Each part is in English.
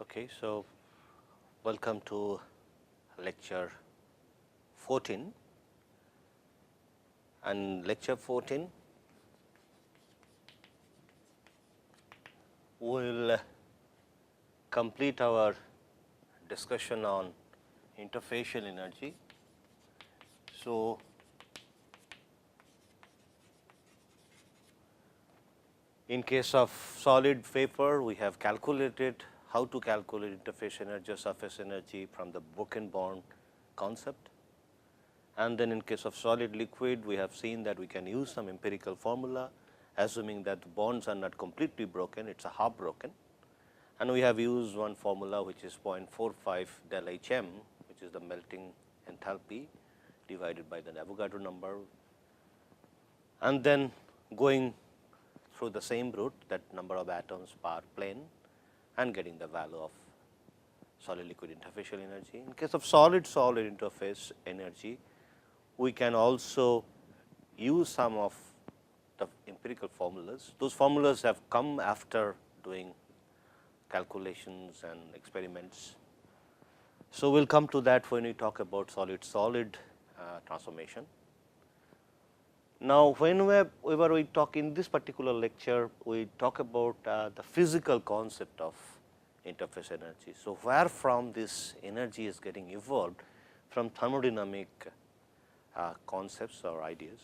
Okay, so welcome to lecture 14, and lecture 14 will complete our discussion on interfacial energy. So, in case of solid vapor, we have calculated how to calculate interfacial energy or surface energy from the broken bond concept. And then in case of solid liquid, we have seen that we can use some empirical formula, assuming that the bonds are not completely broken, it is a half broken. And we have used one formula which is 0.45 del H m, which is the melting enthalpy divided by the Avogadro number. And then going through the same route, that number of atoms per plane, and getting the value of solid liquid interfacial energy. In case of solid interface energy, we can also use some of the empirical formulas. Those formulas have come after doing calculations and experiments. So, we will come to that when we talk about solid transformation. Now, whenever we talk in this particular lecture, we talk about the physical concept of interface energy. So, where from this energy is getting evolved from thermodynamic concepts or ideas.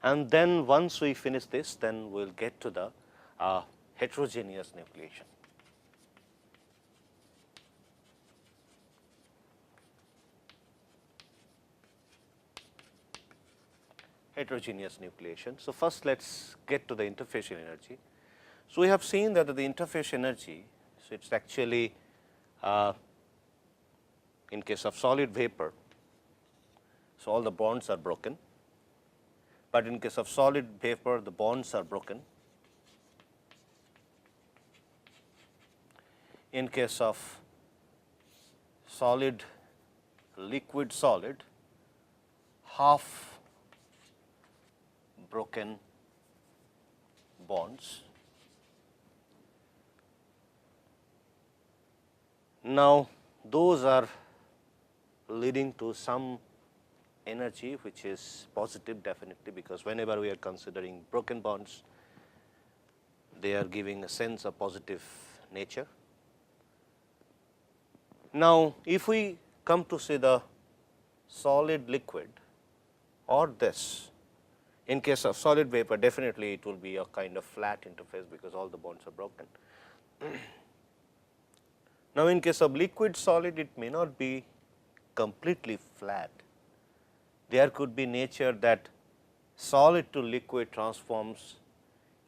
And then once we finish this, then we will get to the heterogeneous nucleation. Heterogeneous nucleation. So, first let us get to the interfacial energy. So, we have seen that the interfacial energy, so it is actually in case of solid vapor, so all the bonds are broken, but in case of solid vapor the bonds are broken. In case of solid liquid solid, half broken bonds. Now, those are leading to some energy which is positive definitely, because whenever we are considering broken bonds, they are giving a sense of positive nature. Now, if we come to say the solid liquid or this, in case of solid vapor, definitely it will be a kind of flat interface because all the bonds are broken. Now, in case of liquid solid, it may not be completely flat. There could be nature that solid to liquid transforms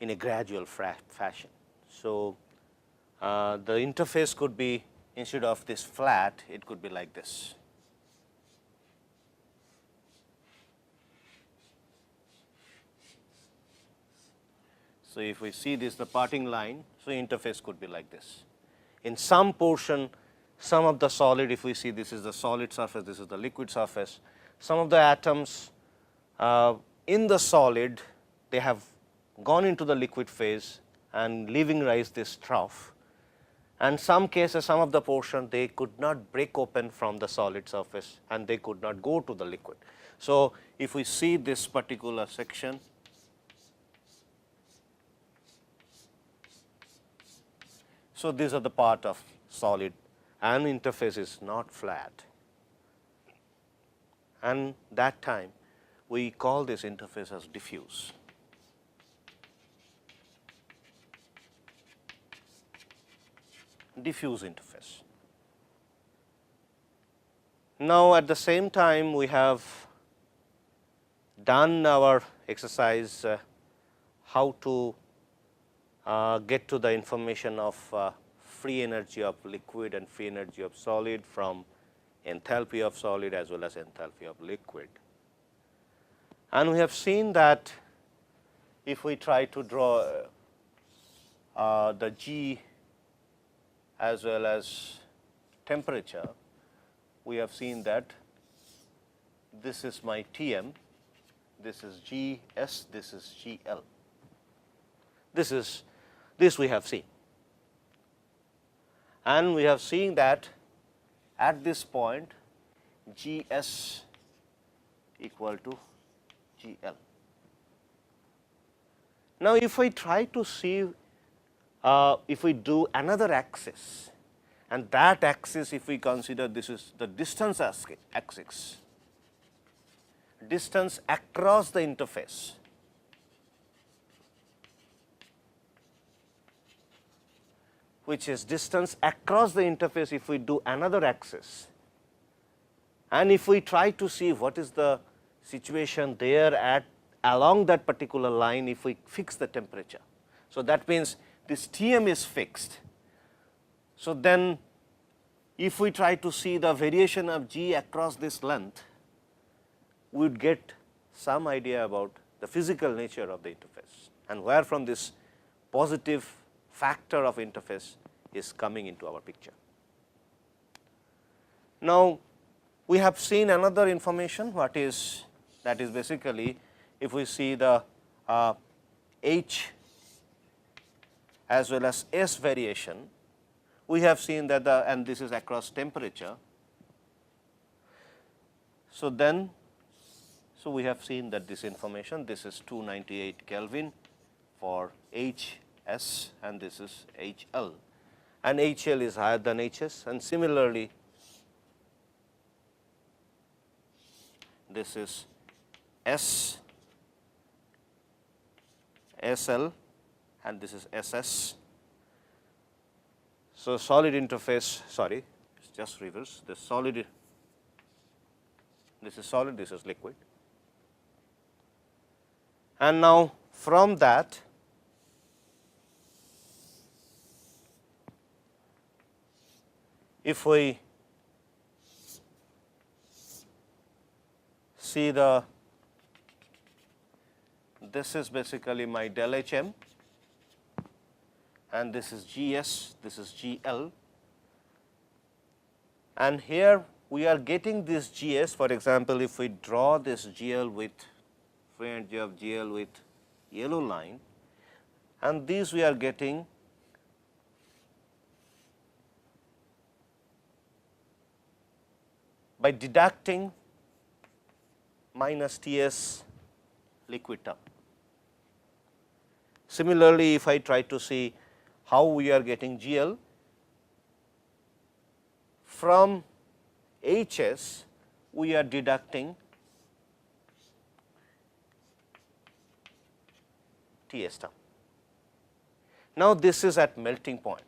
in a gradual fashion. So, the interface could be, instead of this flat, it could be like this. So, if we see this the parting line, so interface could be like this. In some portion, some of the solid, if we see this is the solid surface, this is the liquid surface, some of the atoms in the solid, they have gone into the liquid phase and leaving rise this trough. And some cases, some of the portion they could not break open from the solid surface and they could not go to the liquid. So, if we see this particular section, so these are the part of solid and interface is not flat, and that time we call this interface as diffuse. Diffuse interface. Now, at the same time we have done our exercise how to get to the information of free energy of liquid and free energy of solid from enthalpy of solid as well as enthalpy of liquid. And we have seen that if we try to draw the G as well as temperature, we have seen that this is my Tm, this is Gs, this is Gl. This we have seen. and we have seen that at this point G S equal to G L. Now, if I try to see if we do another axis, and that axis, if we consider this is the distance axis, distance across the interface, which is distance across the interface if we do another axis, and if we try to see what is the situation there at along that particular line if we fix the temperature. So, that means this Tm is fixed. So, then if we try to see the variation of G across this length, we would get some idea about the physical nature of the interface and where from this positive factor of interface is coming into our picture. Now, we have seen another information what is that is basically if we see the H as well as S variation, we have seen that the and this is across temperature. So, then we have seen that this information, this is 298 Kelvin for H S and this is H L, and H L is higher than H S, and similarly this is S L and this is S S. So, solid interface, sorry, it is just reverse, this solid, this is solid, this is liquid. And now, from that, if we see the, this is basically my del H M, and this is G S, this is G L, and here we are getting this G S. For example, if we draw this G L with free energy of G L with yellow line, and these we are getting by deducting minus T S liquid term. Similarly, if I try to see how we are getting G L from H S, we are deducting T S term. Now, this is at melting point.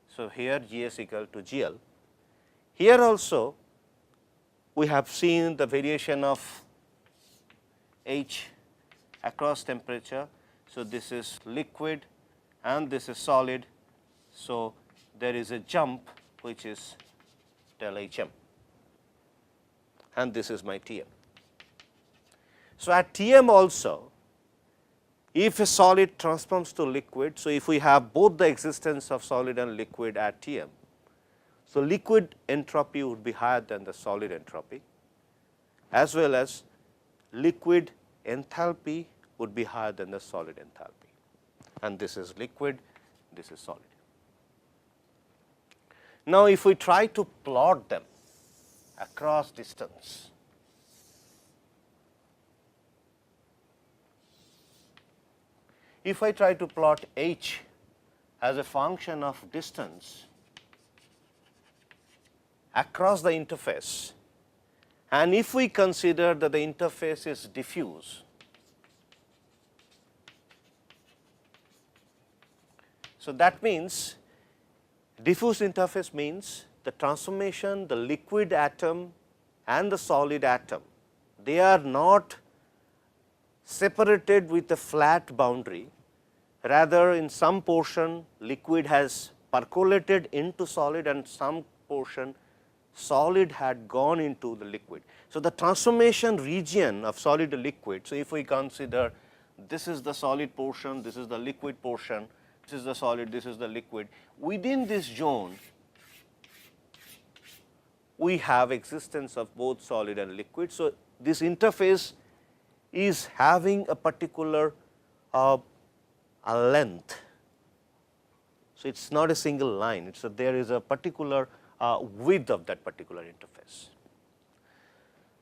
So, here G S equal to G L. Here also we have seen the variation of H across temperature. So, this is liquid and this is solid. So, there is a jump which is del H M, and this is my T M. So, at T M also, if a solid transforms to liquid, so if we have both the existence of solid and liquid at T M, so liquid entropy would be higher than the solid entropy, as well as liquid enthalpy would be higher than the solid enthalpy, and this is liquid, this is solid. Now, if we try to plot them across distance, if I try to plot H as a function of distance across the interface, and if we consider that the interface is diffuse, so that means diffuse interface means the transformation, the liquid atom and the solid atom, they are not separated with a flat boundary, rather in some portion liquid has percolated into solid and some portion solid had gone into the liquid. So, the transformation region of solid to liquid, so if we consider this is the solid portion, this is the liquid portion, this is the solid, this is the liquid, within this zone we have existence of both solid and liquid. So, this interface is having a particular a length. So, it is not a single line, it is there is a particular width of that particular interface.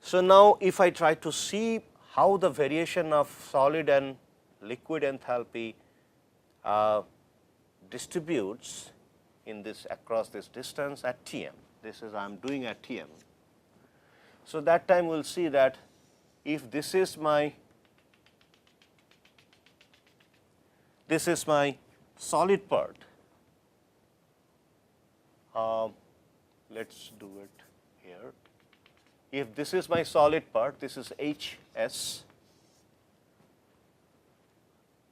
So, now if I try to see how the variation of solid and liquid enthalpy distributes in this across this distance at Tm, this is I am doing at Tm. So, that time we will see that if this is my solid part, let us do it here. If this is my solid part, this is H s,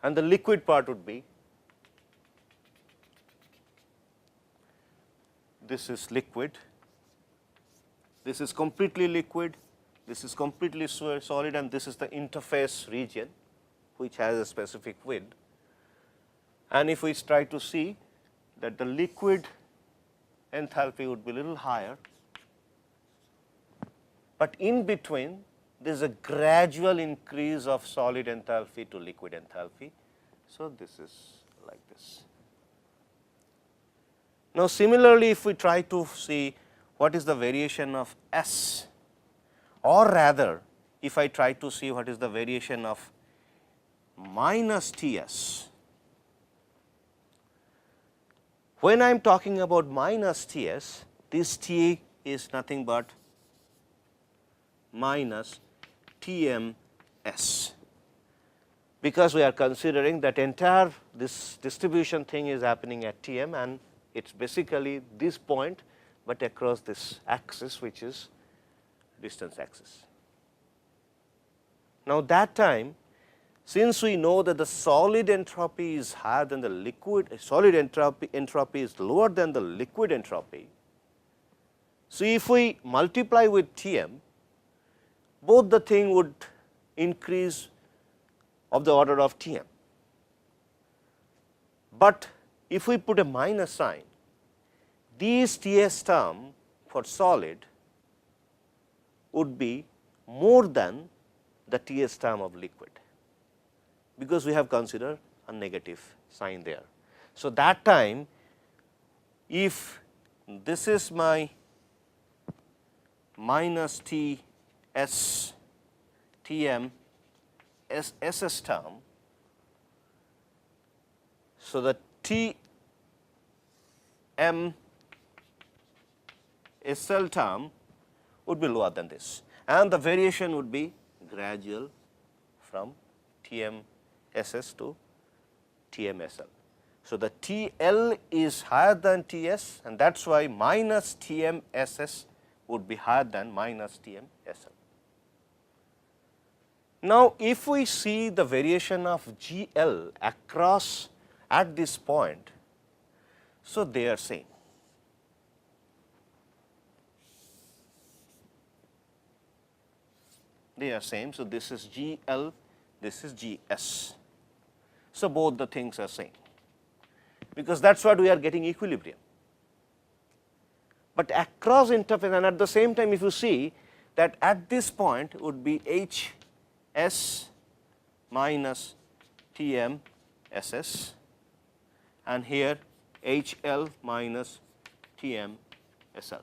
and the liquid part would be, this is liquid, this is completely liquid, this is completely solid, and this is the interface region which has a specific width. And if we try to see that the liquid enthalpy would be a little higher, but in between there is a gradual increase of solid enthalpy to liquid enthalpy. So, this is like this. Now, similarly, if we try to see what is the variation of S, or rather if I try to see what is the variation of minus T s. When I am talking about minus T s, this T is nothing but minus T m s, because we are considering that entire this distribution thing is happening at T m, and it is basically this point, but across this axis which is distance axis. Now, that time, since we know that the solid entropy is higher than the liquid, solid entropy is lower than the liquid entropy. So, if we multiply with T m, both the thing would increase of the order of T m. But if we put a minus sign, these T s term for solid would be more than the T s term of liquid, because we have considered a negative sign there. So, that time if this is my minus T s T m s s s term, so the T m S L term would be lower than this, and the variation would be gradual from T m S s to T m S l. So, the T L is higher than T s, and that is why minus T m S s would be higher than minus T m S l. Now, if we see the variation of G L across at this point, so they are same. They are same. So, this is G L, this is G S. So, both the things are same, because that is what we are getting equilibrium. But across interface, and at the same time if you see that at this point would be H s minus T m S s, and here H L minus T m S l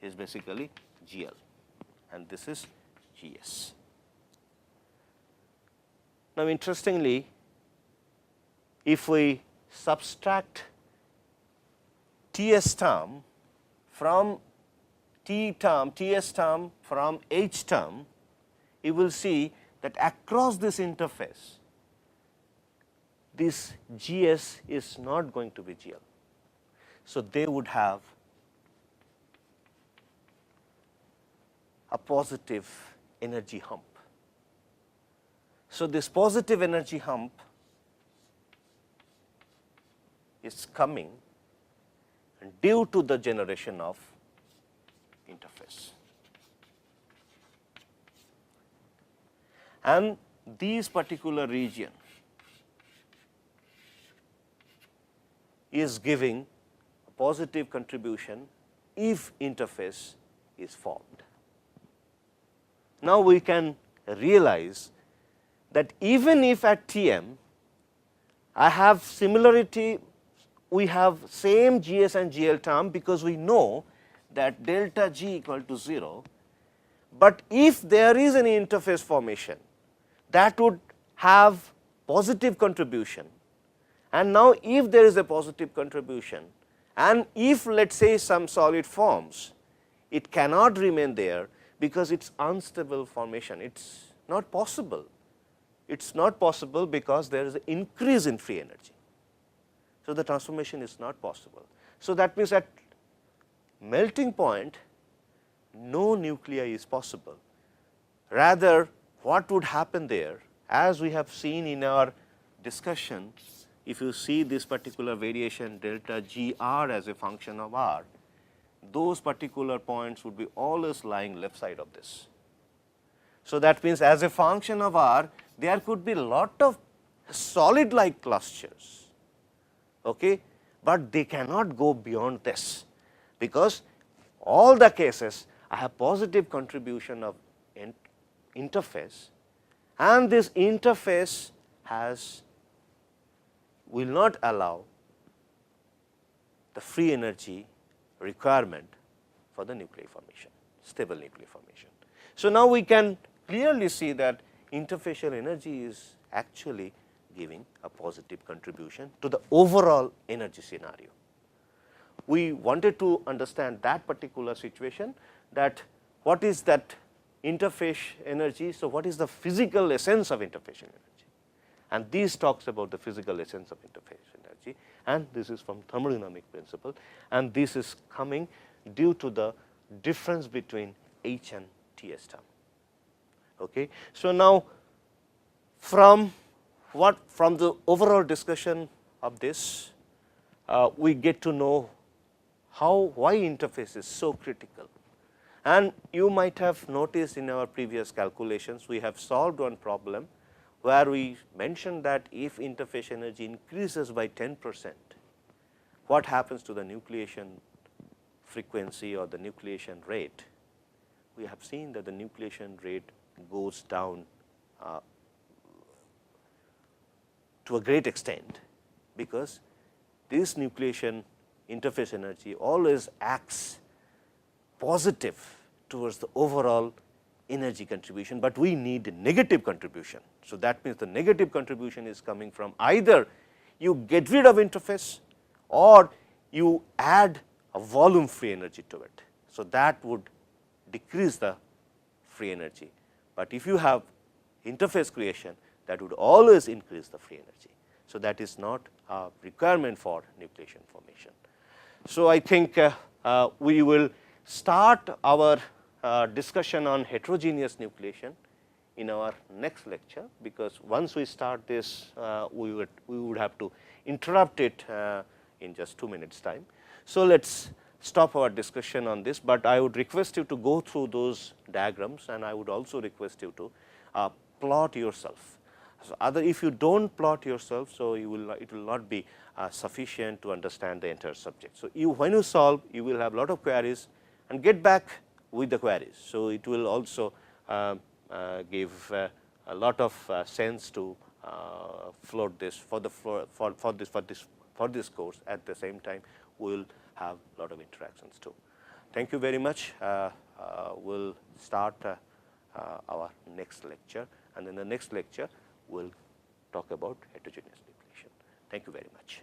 is basically G L, and this is G s. Now, interestingly, if we subtract T s term from T s term from H term, you will see that across this interface, this G s is not going to be G L. So, they would have a positive energy hump. So, this positive energy hump is coming due to the generation of interface. And these particular region is giving a positive contribution if interface is formed. Now, we can realize that even if at T m I have similarity, we have same GS and GL term because we know that delta G equal to 0, but if there is any interface formation that would have positive contribution, and now if there is a positive contribution and if let us say some solid forms, it cannot remain there because it is unstable formation, it is not possible. It is not possible because there is an increase in free energy. So, the transformation is not possible. So, that means at melting point no nuclei is possible. Rather, what would happen there, as we have seen in our discussion, if you see this particular variation delta G r as a function of r, those particular points would be always lying left side of this. So, that means as a function of r, there could be a lot of solid like clusters, okay, but they cannot go beyond this, because all the cases I have positive contribution of interface, and this interface will not allow the free energy requirement for the nuclei formation, stable nuclei formation. So, now we can clearly see that interfacial energy is actually giving a positive contribution to the overall energy scenario. We wanted to understand that particular situation, that what is that interface energy. So, what is the physical essence of interfacial energy, and this talks about the physical essence of interface energy, and this is from thermodynamic principle, and this is coming due to the difference between H and Ts term. Okay. So, now from the overall discussion of this, we get to know why interface is so critical. And you might have noticed in our previous calculations, we have solved one problem where we mentioned that if interface energy increases by 10%, what happens to the nucleation frequency or the nucleation rate? We have seen that the nucleation rate goes down to a great extent, because this nucleation interface energy always acts positive towards the overall energy contribution, but we need a negative contribution. So, that means the negative contribution is coming from either you get rid of interface or you add a volume free energy to it. So, that would decrease the free energy, but if you have interface creation, that would always increase the free energy. So, that is not a requirement for nucleation formation. So, I think we will start our discussion on heterogeneous nucleation in our next lecture, because once we start this, we would have to interrupt it in just 2 minutes time. So, let us stop our discussion on this, but I would request you to go through those diagrams, and I would also request you to plot yourself. So, if you do not plot yourself, so it will not be sufficient to understand the entire subject. So, when you solve, you will have lot of queries and get back with the queries. So, it will also give a lot of sense to float this for this course. At the same time, we will have lot of interactions too. Thank you very much. We will start our next lecture, and in the next lecture we will talk about heterogeneous nucleation. Thank you very much.